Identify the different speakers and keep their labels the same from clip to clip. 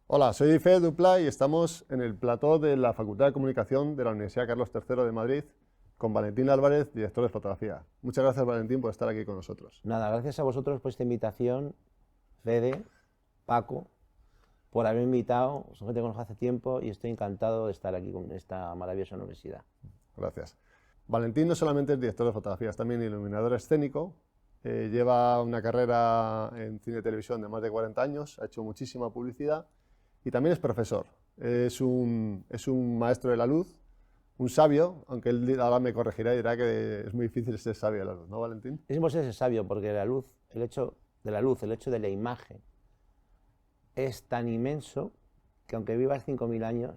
Speaker 1: Hola, soy Fede Dupla y estamos en el plató de la Facultad de Comunicación de la Universidad Carlos III de Madrid con Valentín Álvarez, director de fotografía. Muchas gracias, Valentín, por estar aquí con nosotros.
Speaker 2: Nada, gracias a vosotros por esta invitación, Fede, Paco, por haberme invitado. Son gente que conozco hace tiempo y estoy encantado de estar aquí con esta maravillosa universidad.
Speaker 1: Gracias. Valentín no solamente es director de fotografía, es también iluminador escénico. Lleva una carrera en cine y televisión de más de 40 años, ha hecho muchísima publicidad y también es profesor. Es un maestro de la luz, un sabio, aunque él ahora me corregirá y dirá que es muy difícil ser sabio de la luz, ¿no, Valentín?
Speaker 2: Decimos ser sabio porque la luz, el hecho de la luz, el hecho de la imagen, es tan inmenso que aunque vivas 5.000 años,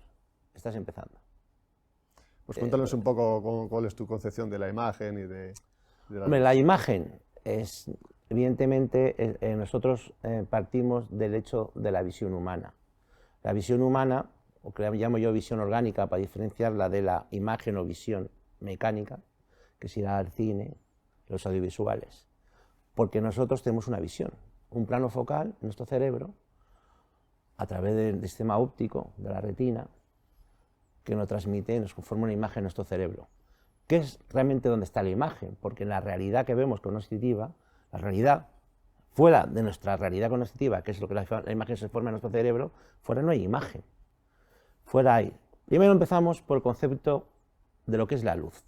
Speaker 2: estás empezando.
Speaker 1: Pues cuéntanos un poco cuál es tu concepción de la imagen y de la
Speaker 2: Hombre,
Speaker 1: luz.
Speaker 2: la imagen es, evidentemente, nosotros partimos del hecho de la visión humana. La visión humana, o que la llamo yo visión orgánica para diferenciarla de la imagen o visión mecánica, que es ir al cine, los audiovisuales, porque nosotros tenemos una visión, un plano focal en nuestro cerebro, a través del sistema óptico de la retina, que nos transmite y nos conforma una imagen en nuestro cerebro. ¿Qué es realmente donde está la imagen? Porque en la realidad que vemos cognitiva, la realidad fuera de nuestra realidad cognitiva, que es lo que la imagen se forma en nuestro cerebro, fuera no hay imagen. Fuera hay. Primero empezamos por el concepto de lo que es la luz.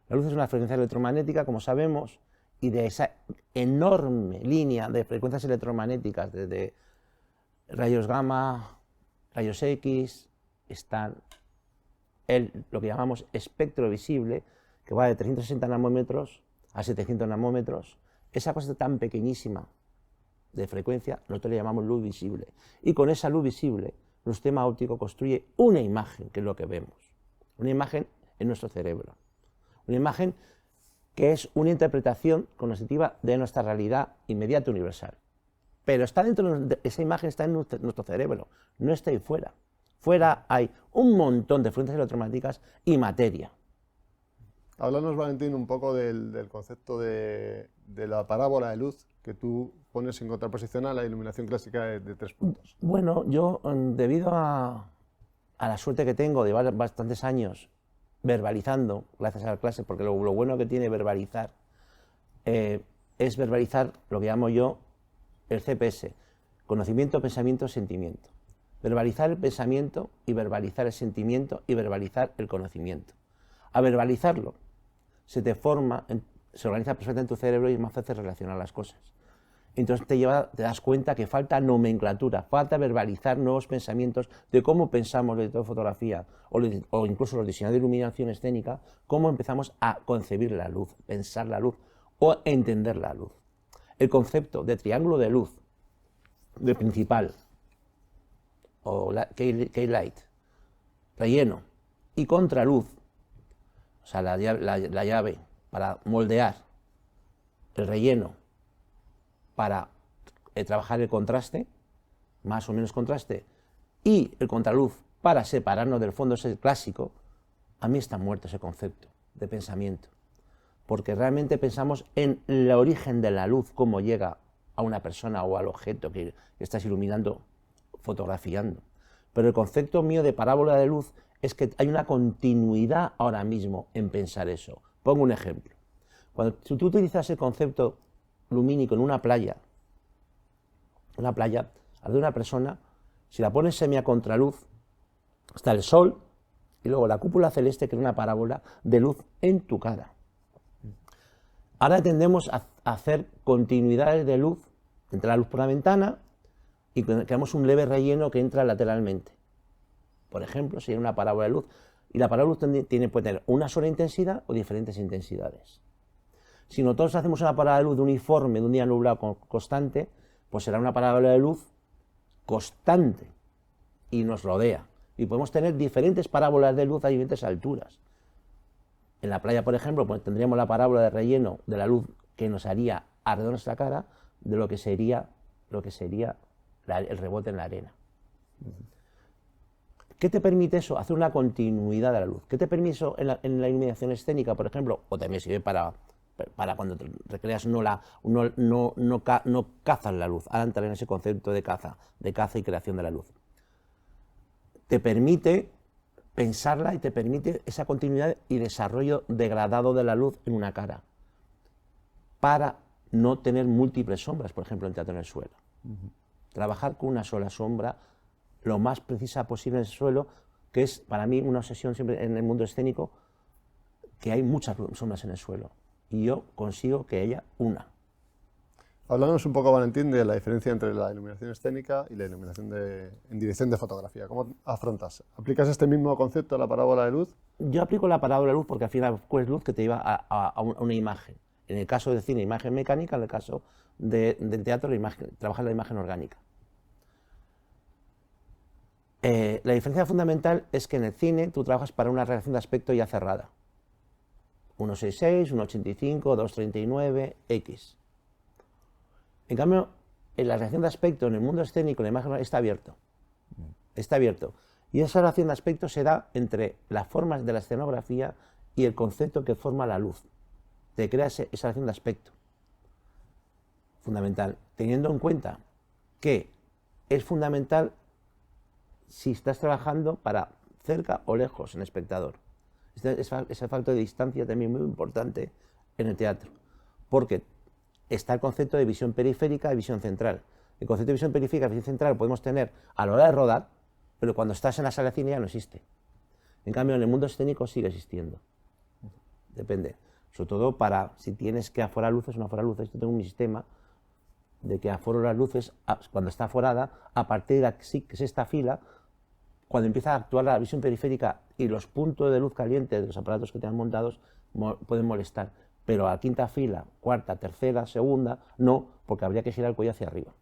Speaker 2: La luz es una frecuencia electromagnética, como sabemos, y de esa enorme línea de frecuencias electromagnéticas, desde rayos gamma, rayos X, están lo que llamamos espectro visible, que va de 360 nanómetros a 700 nanómetros. Esa cosa tan pequeñísima de frecuencia, nosotros le llamamos luz visible. Y con esa luz visible, nuestro sistema óptico construye una imagen, que es lo que vemos. Una imagen en nuestro cerebro. Una imagen que es una interpretación cognitiva de nuestra realidad inmediata universal. Pero está dentro de esa imagen, está en nuestro cerebro, no está ahí fuera. Fuera hay un montón de frecuencias electromagnéticas y materia.
Speaker 1: Háblanos, Valentín, un poco del concepto de la parábola de luz que tú pones en contraposición a la iluminación clásica de 3 puntos.
Speaker 2: Bueno, yo, debido a la suerte que tengo de llevar bastantes años verbalizando, gracias a la clase, porque lo bueno que tiene verbalizar es verbalizar lo que llamo yo el CPS, conocimiento, pensamiento, sentimiento. Verbalizar el pensamiento y verbalizar el sentimiento y verbalizar el conocimiento. A verbalizarlo se te forma, se organiza perfectamente en tu cerebro y es más fácil relacionar las cosas. Entonces te das cuenta que falta nomenclatura, falta verbalizar nuevos pensamientos de cómo pensamos de fotografía o incluso los diseñadores de iluminación escénica, cómo empezamos a concebir la luz, pensar la luz o entender la luz. El concepto de triángulo de luz, de principal, o key-light, relleno, y contraluz, o sea, la llave para moldear, el relleno para trabajar el contraste, más o menos contraste, y el contraluz para separarnos del fondo, ese clásico. A mí está muerto ese concepto de pensamiento, porque realmente pensamos en el origen de la luz, cómo llega a una persona o al objeto que estás iluminando, fotografiando. Pero el concepto mío de parábola de luz es que hay una continuidad ahora mismo en pensar eso. Pongo un ejemplo. Cuando tú utilizas el concepto lumínico en una playa, al de una persona, si la pones semi a contraluz, está el sol y luego la cúpula celeste, que es una parábola de luz en tu cara. Ahora tendemos a hacer continuidades de luz entre la luz por la ventana y creamos un leve relleno que entra lateralmente. Por ejemplo, sería una parábola de luz. Y la parábola de luz puede tener una sola intensidad o diferentes intensidades. Si nosotros hacemos una parábola de luz uniforme, de un día nublado constante, pues será una parábola de luz constante y nos rodea. Y podemos tener diferentes parábolas de luz a diferentes alturas. En la playa, por ejemplo, pues tendríamos la parábola de relleno de la luz que nos haría alrededor de nuestra cara de lo que sería el rebote en la arena. ¿Qué te permite eso? Hacer una continuidad de la luz. ¿Qué te permite eso en la iluminación escénica, por ejemplo? O también sirve para cuando te recreas, no cazas la luz. Ahora entraré en ese concepto de caza y creación de la luz. te permite pensarla y te permite esa continuidad y desarrollo degradado de la luz en una cara, para no tener múltiples sombras, por ejemplo, en teatro en el suelo. Trabajar con una sola sombra, lo más precisa posible en el suelo, que es para mí una obsesión siempre en el mundo escénico, que hay muchas sombras en el suelo, y yo consigo que haya una.
Speaker 1: Háblanos un poco, Valentín, de la diferencia entre la iluminación escénica y la iluminación en dirección de fotografía. ¿Cómo afrontas? ¿Aplicas este mismo concepto a la parábola de luz?
Speaker 2: Yo aplico la parábola de luz porque al final es luz que te lleva a una imagen. En el caso del cine, imagen mecánica; en el caso del teatro, trabajar la imagen orgánica. La diferencia fundamental es que en el cine tú trabajas para una relación de aspecto ya cerrada. 1.66, 1.85, 2.39, X. En cambio, en la relación de aspecto en el mundo escénico, la imagen está abierto. Está abierto. Y esa relación de aspecto se da entre las formas de la escenografía y el concepto que forma la luz. Te crea esa relación de aspecto. Fundamental. Teniendo en cuenta que es fundamental si estás trabajando para cerca o lejos en el espectador. Ese factor de distancia también muy importante en el teatro. Porque está el concepto de visión periférica y visión central. El concepto de visión periférica y visión central lo podemos tener a la hora de rodar, pero cuando estás en la sala de cine ya no existe. En cambio, en el mundo escénico sigue existiendo. Depende. Sobre todo para si tienes que aforar luces o no aforar luces. Yo tengo un sistema de que aforo las luces cuando está aforada, a partir de la sexta fila, cuando empieza a actuar la visión periférica y los puntos de luz caliente de los aparatos que tengan montados pueden molestar. Pero a la quinta fila, cuarta, tercera, segunda, no, porque habría que girar el cuello hacia arriba.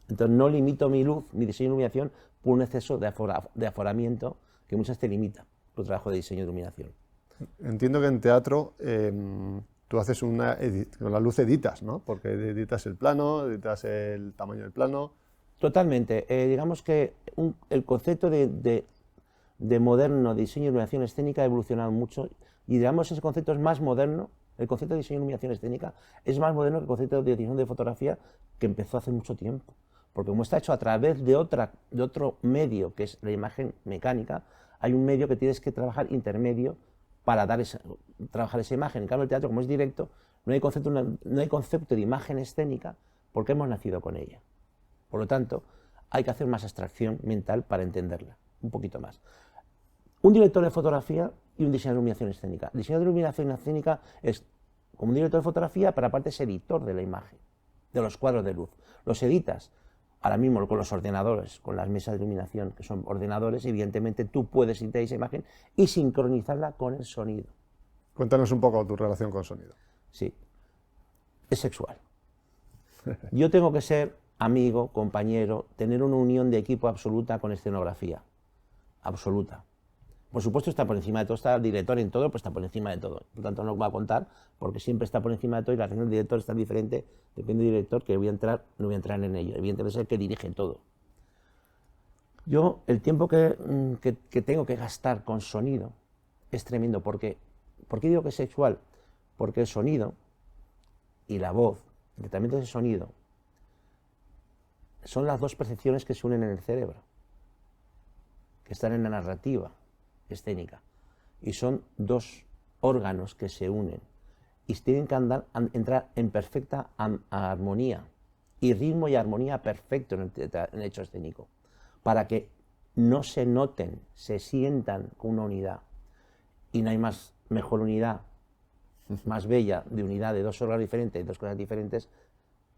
Speaker 2: Entonces no limito mi luz, mi diseño de iluminación, por un exceso de aforamiento que muchas te limita tu trabajo de diseño de iluminación.
Speaker 1: Entiendo que en teatro tú haces con la luz editas, ¿no? Porque editas el plano, editas el tamaño del plano.
Speaker 2: Totalmente. Digamos que el concepto de moderno de diseño de iluminación escénica ha evolucionado mucho, y digamos ese concepto es más moderno. El concepto de diseño de iluminación escénica es más moderno que el concepto de edición de fotografía, que empezó hace mucho tiempo. Porque como está hecho a través de otro medio, que es la imagen mecánica, hay un medio que tienes que trabajar intermedio para trabajar esa imagen. En cambio, el teatro, como es directo, no hay concepto de imagen escénica porque hemos nacido con ella. Por lo tanto, hay que hacer más abstracción mental para entenderla, un poquito más. Un director de fotografía y un diseñador de iluminación escénica. El diseñador de iluminación escénica es como un director de fotografía, pero aparte es editor de la imagen, de los cuadros de luz. Los editas ahora mismo con los ordenadores, con las mesas de iluminación, que son ordenadores. Evidentemente tú puedes editar esa imagen y sincronizarla con el sonido.
Speaker 1: Cuéntanos un poco tu relación con sonido.
Speaker 2: Sí, es sexual. Yo tengo que ser amigo, compañero, tener una unión de equipo absoluta con escenografía. Absoluta. Por supuesto está por encima de todo, está el director en todo, pues está por encima de todo. Por lo tanto no lo voy a contar, porque siempre está por encima de todo y la relación del director está diferente, depende del director, que no voy a entrar en ello. Evidentemente es el que dirige todo. Yo el tiempo que tengo que gastar con sonido es tremendo. ¿Por qué digo que es sexual? Porque el sonido y la voz, el tratamiento de sonido, son las dos percepciones que se unen en el cerebro, que están en la narrativa escénica, y son dos órganos que se unen y tienen que entrar en perfecta armonía, y ritmo y armonía perfecto en el hecho escénico, para que no se noten, se sientan con una unidad. Y no hay mejor unidad, más bella de unidad de dos órganos diferentes y dos cosas diferentes,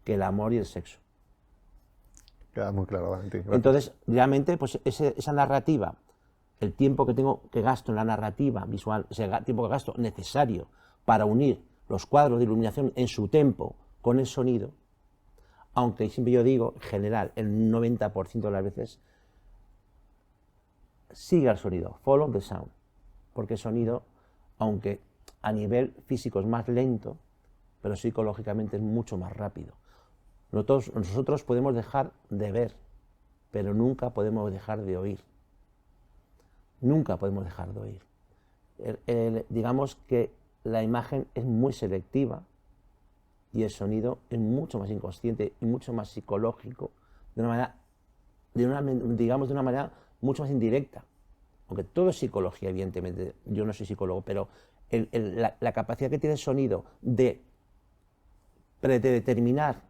Speaker 2: que el amor y el sexo.
Speaker 1: Queda muy claro, Valentín.
Speaker 2: Entonces, realmente, pues esa narrativa, el tiempo que gasto en la narrativa visual, ese tiempo que gasto necesario para unir los cuadros de iluminación en su tempo con el sonido, aunque siempre yo digo, en general, el 90% de las veces, sigue al sonido, follow the sound, porque el sonido, aunque a nivel físico es más lento, pero psicológicamente es mucho más rápido. Nosotros podemos dejar de ver, pero nunca podemos dejar de oír. Nunca podemos dejar de oír. Digamos que la imagen es muy selectiva y el sonido es mucho más inconsciente y mucho más psicológico, de una manera mucho más indirecta, aunque todo es psicología, evidentemente, yo no soy psicólogo, pero la capacidad que tiene el sonido de predeterminar,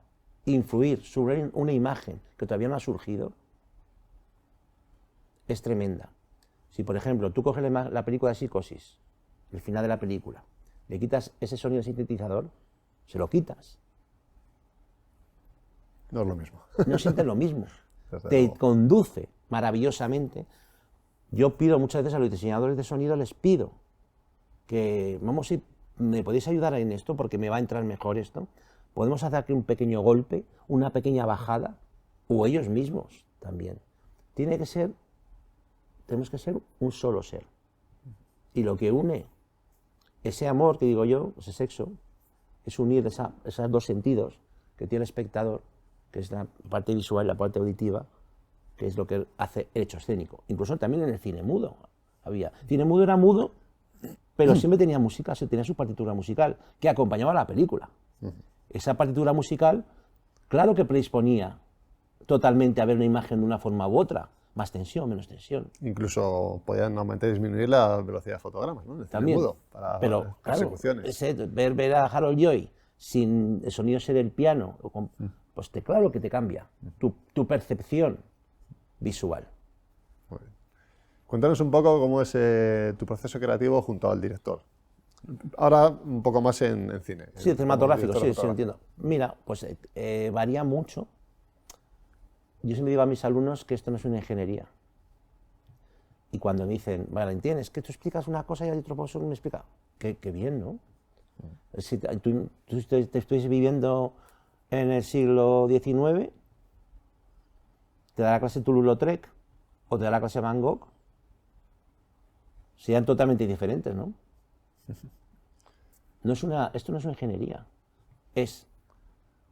Speaker 2: influir sobre una imagen que todavía no ha surgido, es tremenda. Si, por ejemplo, tú coges la película de Psicosis, el final de la película, le quitas ese sonido sintetizador, se lo quitas.
Speaker 1: No es lo mismo.
Speaker 2: No sientes lo mismo.
Speaker 1: Desde
Speaker 2: Te
Speaker 1: luego.
Speaker 2: conduce maravillosamente. Yo pido muchas veces a los diseñadores de sonido, les pido que, vamos, si me podéis ayudar en esto porque me va a entrar mejor esto, podemos hacer aquí un pequeño golpe, una pequeña bajada, o ellos mismos también. Tenemos que ser un solo ser. Y lo que une ese amor que digo yo, ese sexo, es unir esos dos sentidos que tiene el espectador, que es la parte visual y la parte auditiva, que es lo que hace el hecho escénico. Incluso también en el cine mudo había. El cine mudo era mudo, pero siempre tenía música, tenía su partitura musical, que acompañaba a la película. Esa partitura musical, claro que predisponía totalmente a ver una imagen de una forma u otra, más tensión, menos tensión.
Speaker 1: Incluso podían aumentar y disminuir la velocidad de fotogramas, ¿no? En el cine
Speaker 2: También,
Speaker 1: mudo, para
Speaker 2: pero claro,
Speaker 1: persecuciones.
Speaker 2: ver a Harold Lloyd sin el sonido ser el piano, pues claro que te cambia tu percepción visual.
Speaker 1: Muy bien. Cuéntanos un poco cómo es tu proceso creativo junto al director. Ahora un poco más en cine.
Speaker 2: Sí, cinematográfico,
Speaker 1: como director
Speaker 2: sí, lo entiendo. Mira, pues varía mucho. Yo siempre digo a mis alumnos que esto no es una ingeniería. Y cuando me dicen, Valentín, es que tú explicas una cosa y el otro profesor me explica. Qué bien, ¿no? Si tú te estuvieses viviendo en el siglo XIX, te da la clase Toulouse-Lautrec o te da la clase Van Gogh, serían totalmente diferentes, ¿no? Esto no es una ingeniería.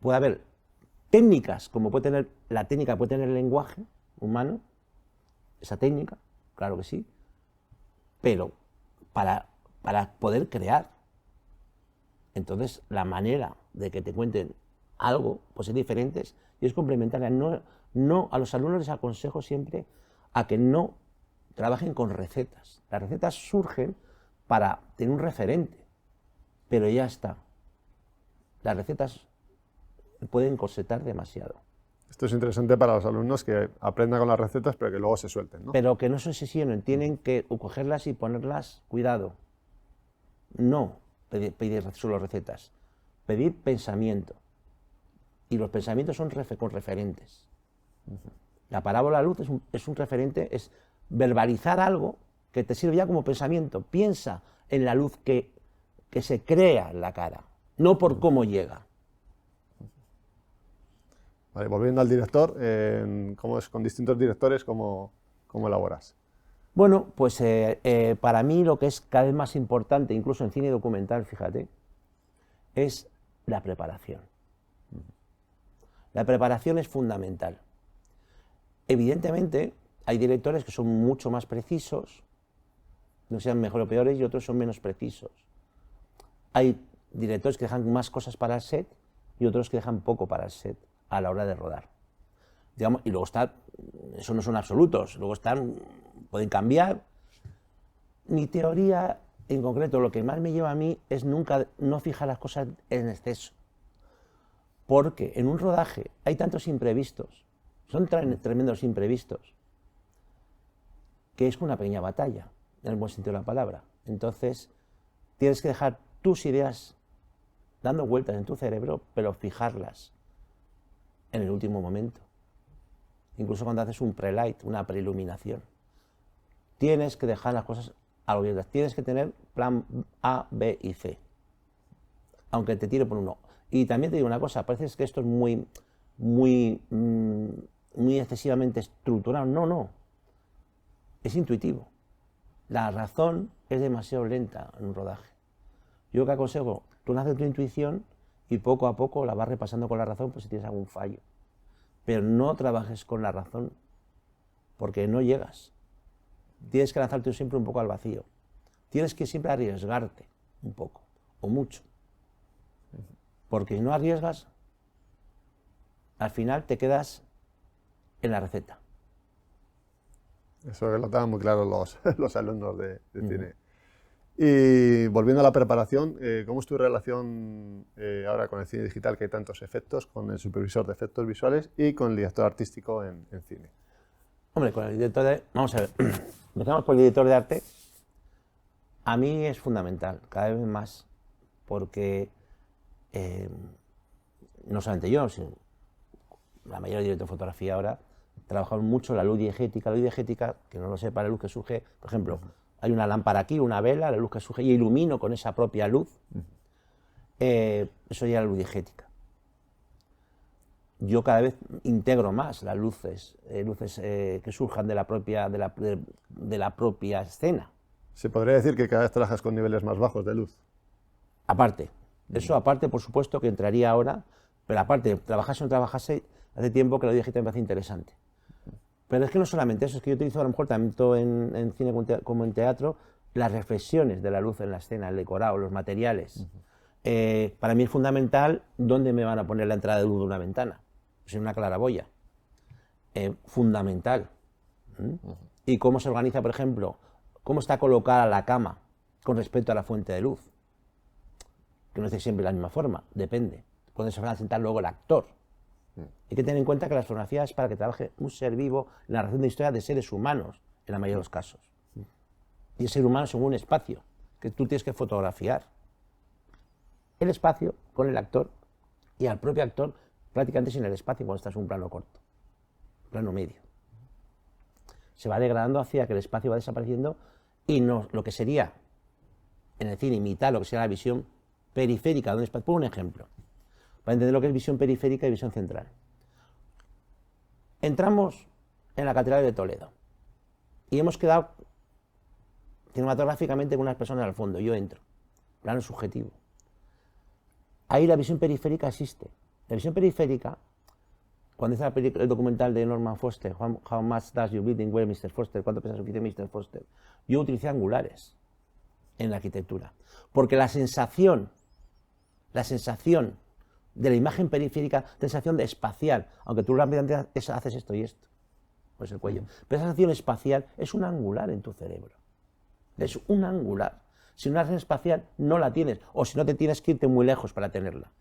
Speaker 2: Puede haber técnicas, como puede tener la técnica, puede tener el lenguaje humano, esa técnica, claro que sí, pero para poder crear. Entonces, la manera de que te cuenten algo, pues es diferente y es complementaria. No, a los alumnos les aconsejo siempre a que no trabajen con recetas. Las recetas surgen para tener un referente, pero ya está. Las recetas pueden corsetar demasiado.
Speaker 1: Esto es interesante para los alumnos que aprendan con las recetas, pero que luego se suelten, ¿no?
Speaker 2: Pero que no se obsesionen, tienen que cogerlas y ponerlas, cuidado. No pedir solo recetas, pedir pensamiento. Y los pensamientos son con referentes. La parábola de la luz es un referente, es verbalizar algo que te sirve ya como pensamiento. Piensa en la luz que se crea en la cara, no por cómo llega.
Speaker 1: Vale, volviendo al director, ¿cómo es con distintos directores? ¿Cómo elaboras?
Speaker 2: Bueno, pues para mí lo que es cada vez más importante, incluso en cine documental, fíjate, es la preparación. La preparación es fundamental. Evidentemente, hay directores que son mucho más precisos, no sean mejores o peores, y otros son menos precisos. Hay directores que dejan más cosas para el set y otros que dejan poco para el set a la hora de rodar. Digamos, y luego está, eso no son absolutos, luego pueden cambiar. Mi teoría en concreto, lo que más me lleva a mí es nunca no fijar las cosas en exceso. Porque en un rodaje hay tantos imprevistos, son tremendos imprevistos, que es una pequeña batalla, en el buen sentido de la palabra. Entonces, tienes que dejar tus ideas dando vueltas en tu cerebro, pero fijarlas en el último momento. Incluso cuando haces un pre-light, una preiluminación. Tienes que dejar las cosas abiertas. Tienes que tener plan A, B y C. Aunque te tire por uno. Y también te digo una cosa, parece que esto es muy excesivamente estructurado. No. Es intuitivo. La razón es demasiado lenta en un rodaje. Yo lo que aconsejo, tú naces tu intuición y poco a poco la vas repasando con la razón, pues si tienes algún fallo. Pero no trabajes con la razón, porque no llegas. Tienes que lanzarte siempre un poco al vacío. Tienes que siempre arriesgarte un poco, o mucho. Porque si no arriesgas, al final te quedas en la receta.
Speaker 1: Eso lo estaban muy claro los alumnos de cine. Y volviendo a la preparación, ¿cómo es tu relación ahora con el cine digital, que hay tantos efectos, con el supervisor de efectos visuales y con el director artístico en cine?
Speaker 2: Hombre, con el director de... Vamos a ver, empezamos por el director de arte. A mí es fundamental, cada vez más, porque no solamente yo, sino la mayoría de directores de fotografía ahora trabajamos mucho la luz diegética. La luz diegética, que no lo sepa, la luz que surge, por ejemplo, hay una lámpara aquí, una vela, la luz que surge y ilumino con esa propia luz, eso ya es la luz diegética. Yo cada vez integro más las luces, que surjan de la propia escena.
Speaker 1: Se podría decir que cada vez trabajas con niveles más bajos de luz.
Speaker 2: Aparte, eso aparte, por supuesto, que entraría ahora, pero aparte, trabajase o no trabajase, hace tiempo que la luz diegética me parece interesante. Pero es que no solamente eso, es que yo utilizo a lo mejor tanto en cine como en teatro las reflexiones de la luz en la escena, el decorado, los materiales. Para mí es fundamental dónde me van a poner la entrada de luz de una ventana, pues en una claraboya. Fundamental. Y cómo se organiza, por ejemplo, cómo está colocada la cama con respecto a la fuente de luz. Que no es siempre de la misma forma, depende. Cuando se va a sentar luego el actor. Hay que tener en cuenta que la fotografía es para que trabaje un ser vivo, la narración de historia de seres humanos, en la mayoría de los casos. Y el ser humano es un espacio que tú tienes que fotografiar. El espacio con el actor y al propio actor prácticamente sin el espacio cuando estás en un plano corto, plano medio. Se va degradando hacia que el espacio va desapareciendo y no, lo que sería en el cine imitar lo que sería la visión periférica de un espacio. Por un ejemplo, para entender lo que es visión periférica y visión central. Entramos en la Catedral de Toledo y hemos quedado cinematográficamente con unas personas al fondo. Yo entro, plano subjetivo. Ahí la visión periférica existe. La visión periférica, cuando hice el documental de Norman Foster, How much does your building weigh, Mr. Foster? ¿Cuánto pesa su edificio, Mr. Foster? Yo utilicé angulares en la arquitectura, porque la sensación de la imagen periférica, sensación de espacial, aunque tú rápidamente haces esto y esto, pues el cuello, pero esa sensación espacial es un angular en tu cerebro, es un angular. Si una sensación espacial no la tienes, o si no te tienes que irte muy lejos para tenerla,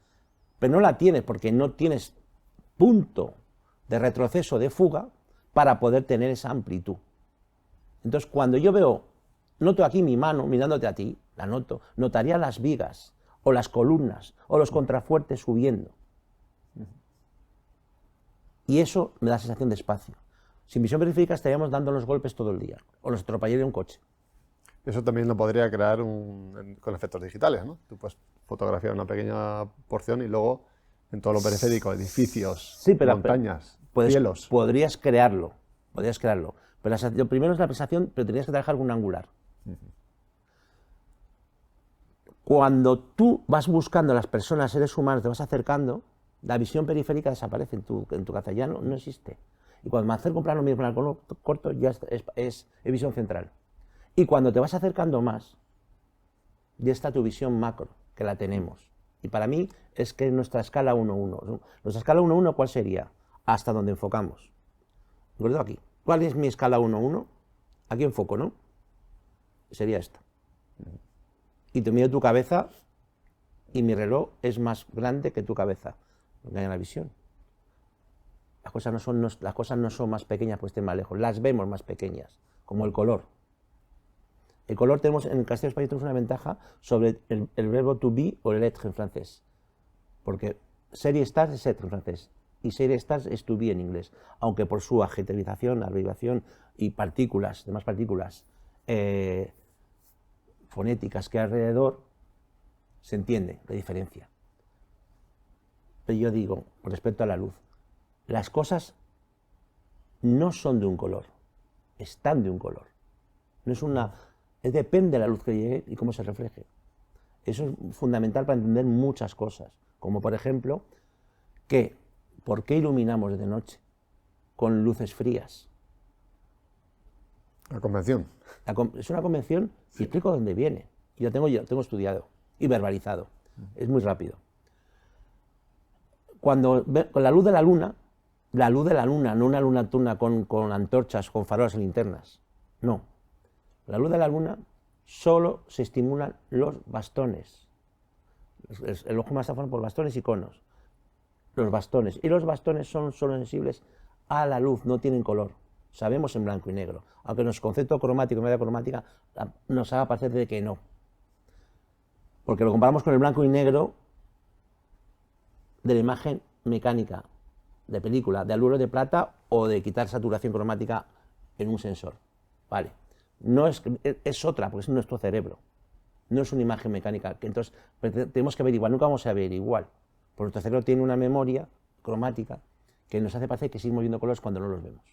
Speaker 2: pero no la tienes porque no tienes punto de retroceso, de fuga, para poder tener esa amplitud. Entonces, cuando yo noto aquí mi mano mirándote a ti, la noto, notaría las vigas, o las columnas, o los contrafuertes subiendo. Y eso me da sensación de espacio. Sin visión periférica estaríamos dando los golpes todo el día, o nos atropellaría un coche.
Speaker 1: Eso también lo podría crear con efectos digitales, ¿no? Tú puedes fotografiar una pequeña porción y luego en todo lo periférico, edificios, sí, montañas, cielos.
Speaker 2: Podrías crearlo. Pero lo primero es la sensación, pero tendrías que trabajar con un angular. Cuando tú vas buscando a las personas, seres humanos, te vas acercando, la visión periférica desaparece en tu cabeza, ya no existe. Y cuando me acerco a un plano medio, plano corto, ya es visión central. Y cuando te vas acercando más, ya está tu visión macro, que la tenemos. Y para mí es que nuestra escala 1-1. Nuestra escala 1-1, ¿cuál sería? Hasta donde enfocamos. ¿Recuerdo aquí? ¿Cuál es mi escala 1-1? Aquí enfoco, ¿no? Sería esta. Y te mido tu cabeza y mi reloj es más grande que tu cabeza. Porque hay la visión. Las cosas no son más pequeñas porque estén más lejos. Las vemos más pequeñas, como el color. El color tenemos, en el castellano español tenemos una ventaja sobre el verbo to be o el être en francés. Porque ser y estar es être en francés. Y ser y estar es to be en inglés. Aunque por su adjetivización, abreviación y demás partículas fonéticas que hay alrededor, se entiende la diferencia. Pero yo digo, con respecto a la luz, las cosas no son de un color, están de un color. Depende de la luz que llegue y cómo se refleje. Eso es fundamental para entender muchas cosas, como por ejemplo, ¿por qué iluminamos de noche con luces frías?
Speaker 1: La convención.
Speaker 2: Es una convención y explico dónde viene. Y lo tengo estudiado y verbalizado. Es muy rápido. Con la luz de la luna la luz de la luna, no una luna nocturna con antorchas, con farolas y linternas. No. La luz de la luna solo se estimulan los bastones. El ojo humano está formado por bastones y conos. Los bastones. Y los bastones son solo sensibles a la luz, no tienen color. Sabemos en blanco y negro. Aunque nuestro concepto cromático y media cromática nos haga parecer de que no. Porque lo comparamos con el blanco y negro de la imagen mecánica, de película, de aluro de plata o de quitar saturación cromática en un sensor. Vale. No es otra, porque es nuestro cerebro. No es una imagen mecánica. Entonces, tenemos que averiguar, nunca vamos a ver igual. Porque nuestro cerebro tiene una memoria cromática que nos hace parecer que seguimos viendo colores cuando no los vemos.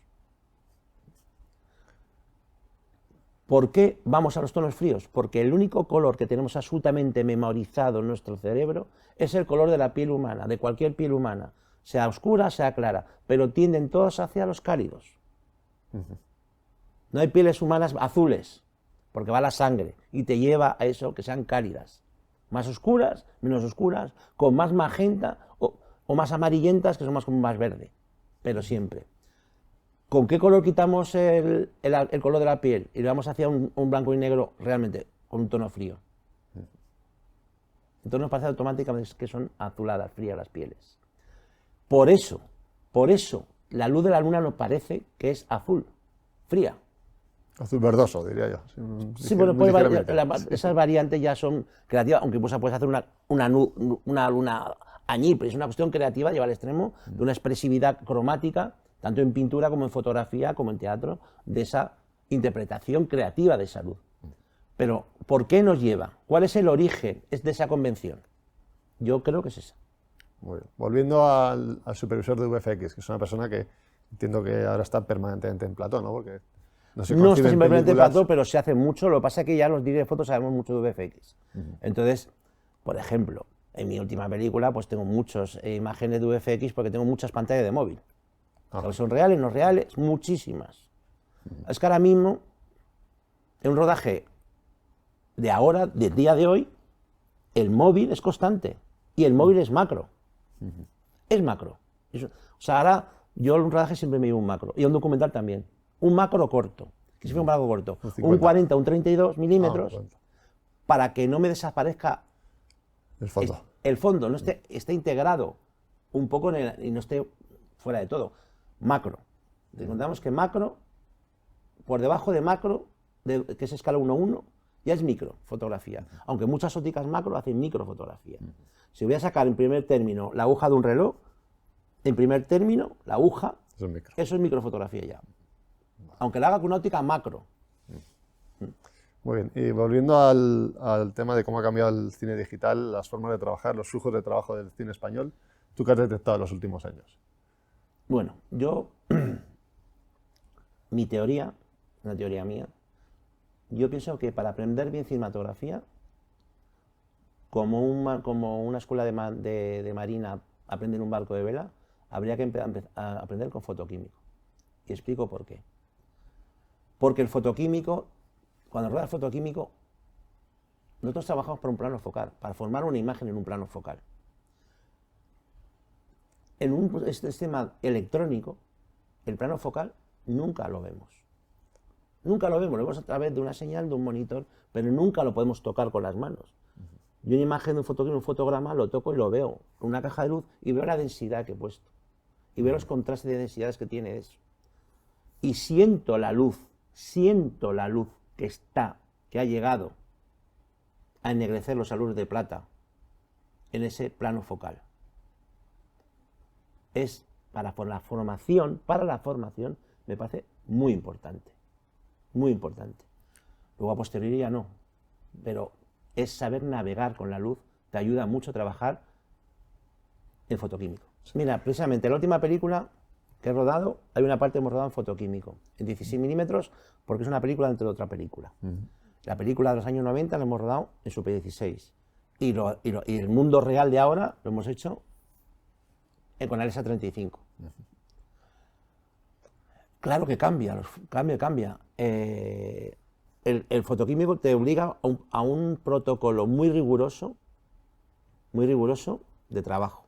Speaker 2: ¿Por qué vamos a los tonos fríos? Porque el único color que tenemos absolutamente memorizado en nuestro cerebro es el color de la piel humana, de cualquier piel humana, sea oscura, sea clara, pero tienden todos hacia los cálidos. No hay pieles humanas azules, porque va la sangre y te lleva a eso, que sean cálidas. Más oscuras, menos oscuras, con más magenta o más amarillentas, que son más como más verde, pero siempre. ¿Con qué color quitamos el color de la piel y lo vamos hacia un blanco y negro realmente, con un tono frío? Entonces nos parece automáticamente que son azuladas, frías las pieles. Por eso, la luz de la luna nos parece que es azul, fría.
Speaker 1: Azul verdoso, diría yo.
Speaker 2: Sí, bueno, pues esas variantes ya son creativas, aunque puedes hacer una luna añil, pero es una cuestión creativa, lleva al extremo de una expresividad cromática, tanto en pintura como en fotografía, como en teatro, de esa interpretación creativa de esa luz. Pero, ¿por qué nos lleva? ¿Cuál es el origen de esa convención? Yo creo que es esa.
Speaker 1: Muy bien. Volviendo al supervisor de VFX, que es una persona que entiendo que ahora está permanentemente en plató, ¿no? Porque
Speaker 2: no está simplemente en plató, pero se hace mucho. Lo que pasa es que ya los directores de fotos sabemos mucho de VFX. Entonces, por ejemplo, en mi última película, pues tengo muchas imágenes de VFX porque tengo muchas pantallas de móvil. Son reales, no reales, muchísimas. Es que ahora mismo, en un rodaje de ahora, del día de hoy, el móvil es constante y el móvil es macro. Es macro. O sea, ahora yo en un rodaje siempre me llevo un macro y un documental también. Un macro corto, que siempre un macro corto, un 40, un 32 milímetros, para que no me desaparezca el fondo, no esté integrado un poco y no esté fuera de todo. Macro. Encontramos que macro, por debajo de macro, que es escala 1:1, ya es microfotografía. Aunque muchas ópticas macro hacen microfotografía. Si voy a sacar en primer término la aguja de un reloj, en primer término, la aguja, eso es microfotografía ya. Aunque la haga con una óptica macro.
Speaker 1: Muy bien. Y volviendo al tema de cómo ha cambiado el cine digital, las formas de trabajar, los flujos de trabajo del cine español, ¿tú qué has detectado en los últimos años?
Speaker 2: Bueno, mi teoría, una teoría mía, yo pienso que para aprender bien cinematografía, como una escuela de marina aprende en un barco de vela, habría que a aprender con fotoquímico. Y explico por qué. Porque el fotoquímico, cuando ruedas fotoquímico, nosotros trabajamos por un plano focal, para formar una imagen en un plano focal. En un sistema electrónico, el plano focal nunca lo vemos. Nunca lo vemos a través de una señal de un monitor, pero nunca lo podemos tocar con las manos. Yo una imagen de un fotograma lo toco y lo veo con una caja de luz y veo la densidad que he puesto. Y veo los contrastes de densidades que tiene eso. Y siento la luz que ha llegado a ennegrecer los aluros de plata en ese plano focal. Es para la formación, me parece muy importante. Muy importante. Luego a posteriori ya no, pero es saber navegar con la luz, te ayuda mucho a trabajar en fotoquímico. Mira, precisamente la última película que he rodado, hay una parte que hemos rodado en fotoquímico, en 16 milímetros, porque es una película dentro de otra película. La película de los años 90 la hemos rodado en Super 16. Y el mundo real de ahora lo hemos hecho con Alexa 35. Claro que cambia. El fotoquímico te obliga a un protocolo muy riguroso de trabajo.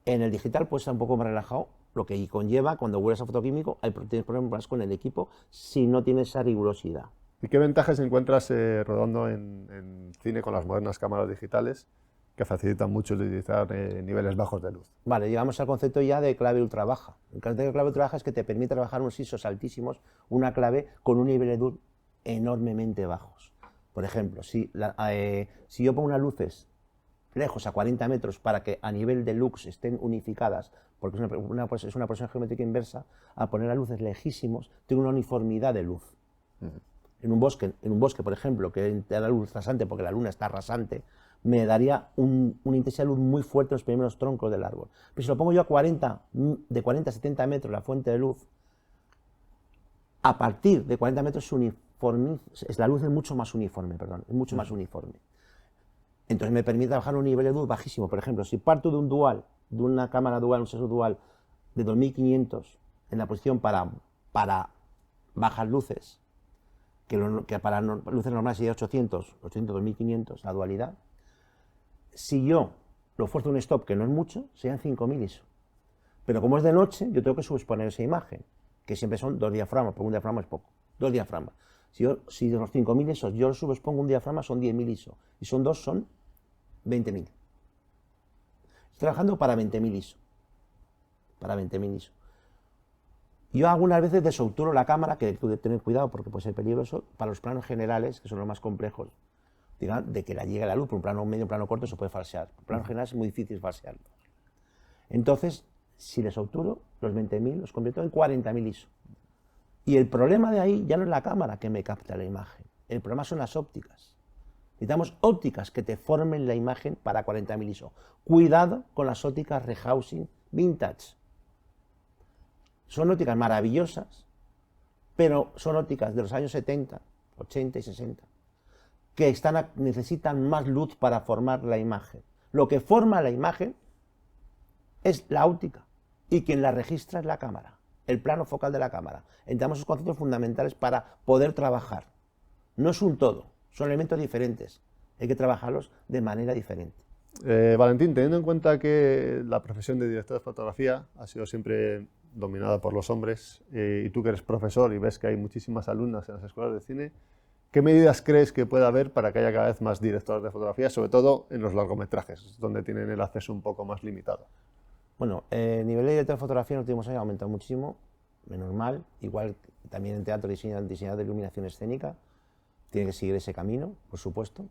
Speaker 2: En el digital pues está un poco más relajado, lo que conlleva cuando vuelves a fotoquímico, tienes problemas con el equipo si no tienes esa rigurosidad.
Speaker 1: ¿Y qué ventajas encuentras rodando en cine con las modernas cámaras digitales que facilitan mucho utilizar niveles bajos de luz?
Speaker 2: Vale, llegamos al concepto ya de clave ultra baja. El concepto de clave ultra baja es que te permite trabajar unos ISOs altísimos, una clave con un nivel de luz enormemente bajos. Por ejemplo, si yo pongo unas luces lejos, a 40 metros, para que a nivel de lux estén unificadas, porque es una progresión geométrica inversa, a poner las luces lejísimos, tengo una uniformidad de luz. En un bosque, por ejemplo, que da la luz rasante porque la luna está rasante, me daría una intensidad de luz muy fuerte en los primeros troncos del árbol. Pero si lo pongo yo de 40 a 70 metros la fuente de luz, a partir de 40 metros la luz es mucho más uniforme, es mucho más uniforme. Entonces me permite trabajar un nivel de luz bajísimo. Por ejemplo, si parto de una cámara dual, un sensor dual de 2500 en la posición para bajas luces, que para luces normales sería 800, 2500, la dualidad. Si yo lo fuerzo un stop, que no es mucho, serían 5000 ISO. Pero como es de noche, yo tengo que subexponer esa imagen, que siempre son 2 diafragmas, porque un diafragma es poco, 2 diafragmas. Si de los 5000 ISO yo subexpongo un diafragma, son 10.000 ISO, y son 2, son 20.000. Estoy trabajando para 20.000 ISO. Para 20.000 ISO. Yo algunas veces desobturo la cámara, que hay que tener cuidado porque puede ser peligroso, para los planos generales, que son los más complejos, de que la llegue la luz. Por un plano medio, un plano corto se puede falsear. Por planos generales es muy difícil falsearlo. Entonces, si les obturo, los 20.000 los convierto en 40.000 ISO. Y el problema de ahí ya no es la cámara que me capta la imagen, el problema son las ópticas. Necesitamos ópticas que te formen la imagen para 40.000 ISO. Cuidado con las ópticas rehousing vintage. Son ópticas maravillosas, pero son ópticas de los años 70, 80 y 60, que necesitan más luz para formar la imagen. Lo que forma la imagen es la óptica, y quien la registra es la cámara, el plano focal de la cámara. Entramos esos conceptos fundamentales para poder trabajar. No es un todo, son elementos diferentes, hay que trabajarlos de manera diferente.
Speaker 1: Valentín, teniendo en cuenta que la profesión de director de fotografía ha sido siempre dominada por los hombres, y tú que eres profesor y ves que hay muchísimas alumnas en las escuelas de cine, ¿qué medidas crees que puede haber para que haya cada vez más directores de fotografía, sobre todo en los largometrajes, donde tienen el acceso un poco más limitado?
Speaker 2: Bueno, el nivel de director de fotografía en los últimos años ha aumentado muchísimo, menos mal, igual también en teatro diseñador de iluminación escénica, tiene que seguir ese camino, por supuesto.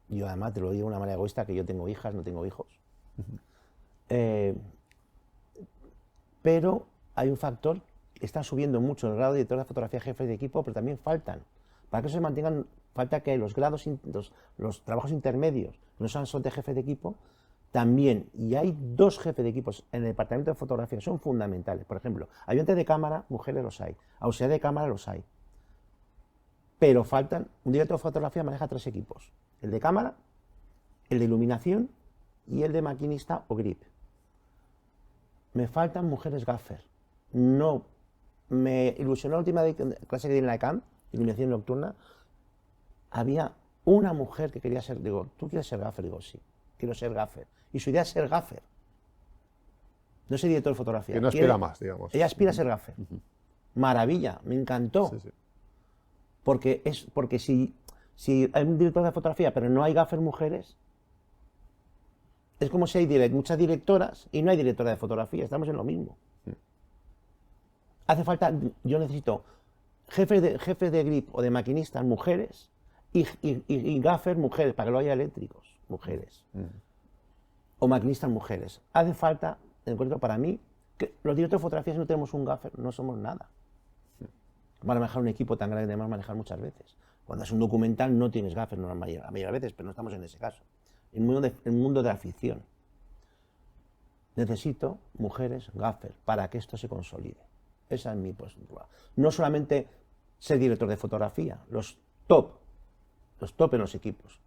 Speaker 2: Yo además te lo digo de una manera egoísta, que yo tengo hijas, no tengo hijos. Pero hay un factor, está subiendo mucho el grado de director de fotografía, jefes de equipo, pero también faltan. Para que eso se mantengan, falta que los trabajos intermedios, no sean solo de jefes de equipo, también, y hay 2 jefes de equipos en el departamento de fotografía que son fundamentales. Por ejemplo, ayudantes de cámara, mujeres los hay, auxiliares de cámara los hay. Pero faltan, un director de fotografía maneja 3 equipos, el de cámara, el de iluminación y el de maquinista o grip. Me faltan mujeres gaffer. No, me ilusionó la última clase que di en la ECAM, iluminación nocturna, había una mujer que quería ser, digo, ¿tú quieres ser gaffer? Digo, sí, quiero ser gaffer. Y su idea es ser gaffer. No es director de fotografía.
Speaker 1: Que no aspira más, digamos.
Speaker 2: Ella aspira a ser gaffer. Maravilla, me encantó.
Speaker 1: Sí, sí.
Speaker 2: Porque si hay un director de fotografía pero no hay gaffer mujeres, es como si hay muchas directoras y no hay directora de fotografía, estamos en lo mismo. Hace falta, yo necesito jefes de grip o de maquinistas mujeres y gaffer mujeres, para que lo haya eléctricos, mujeres. O maquinistas mujeres. Hace falta, en concreto para mí, que los directores de fotografía, si no tenemos un gaffer, no somos nada. Para manejar un equipo tan grande que debemos manejar muchas veces. Cuando es un documental no tienes gaffer, no la mayoría de veces, pero no estamos en ese caso. El mundo de la ficción. Necesito mujeres gaffer para que esto se consolide. Esa es mi postura. No solamente ser director de fotografía, los top en los equipos,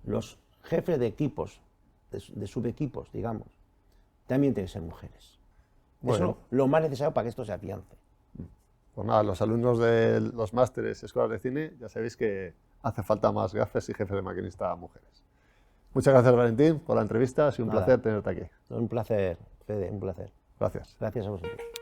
Speaker 2: los jefes de equipos, de subequipos, digamos, también tienen que ser mujeres. Bueno. Eso es lo más necesario para que esto se afiance.
Speaker 1: Pues nada, los alumnos de los másteres escuelas de cine, ya sabéis que hace falta más gaffers y jefes de maquinista mujeres. Muchas gracias, Valentín, por la entrevista. Ha sido un placer tenerte aquí.
Speaker 2: Un placer, Fede, un placer.
Speaker 1: Gracias.
Speaker 2: Gracias a vosotros.